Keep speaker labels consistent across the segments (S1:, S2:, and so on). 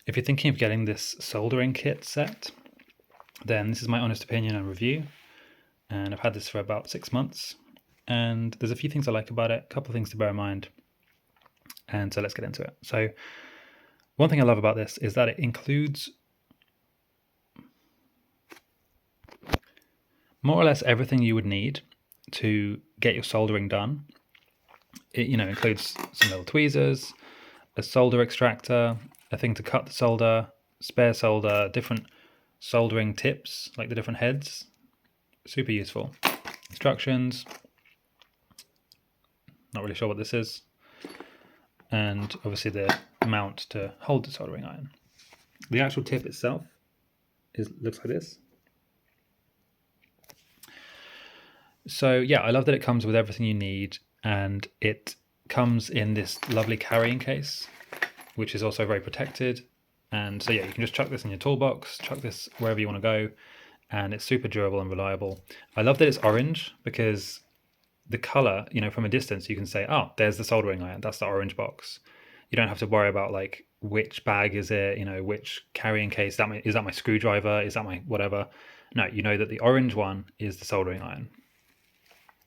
S1: If you're thinking of getting this soldering kit set, then this is my honest opinion and review. And I've had this for about 6 months. And there's a few things I like about it, a couple of things to bear in mind. And so let's get into it. So one thing I love about this is that it includes more or less everything you would need to get your soldering done. It includes some little tweezers, a solder extractor, a thing to cut the solder, spare solder, different soldering tips, like the different heads. Super useful. Instructions. Not really sure what this is. And obviously the mount to hold the soldering iron. The actual tip itself looks like this. So yeah, I love that it comes with everything you need, and it comes in this lovely carrying case, which is also very protected. And so yeah, you can just chuck this in your toolbox, chuck this wherever you want to go, and it's super durable and reliable. I love that it's orange because the color, from a distance, you can say, oh, there's the soldering iron, that's the orange box. You don't have to worry about like which bag is it, which carrying case, is that my screwdriver, is that my whatever. No, you know that the orange one is the soldering iron.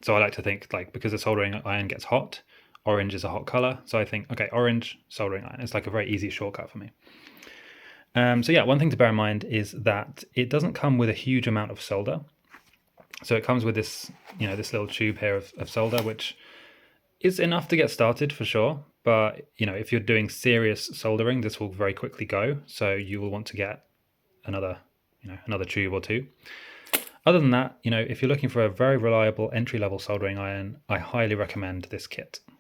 S1: So I like to think, like, because the soldering iron gets hot, orange is a hot color. So I think, okay, orange, soldering iron. It's like a very easy shortcut for me. So yeah, one thing to bear in mind is that it doesn't come with a huge amount of solder. So it comes with this, this little tube here of solder, which is enough to get started for sure. But, if you're doing serious soldering, this will very quickly go. So you will want to get another tube or two. Other than that, if you're looking for a very reliable entry-level soldering iron, I highly recommend this kit.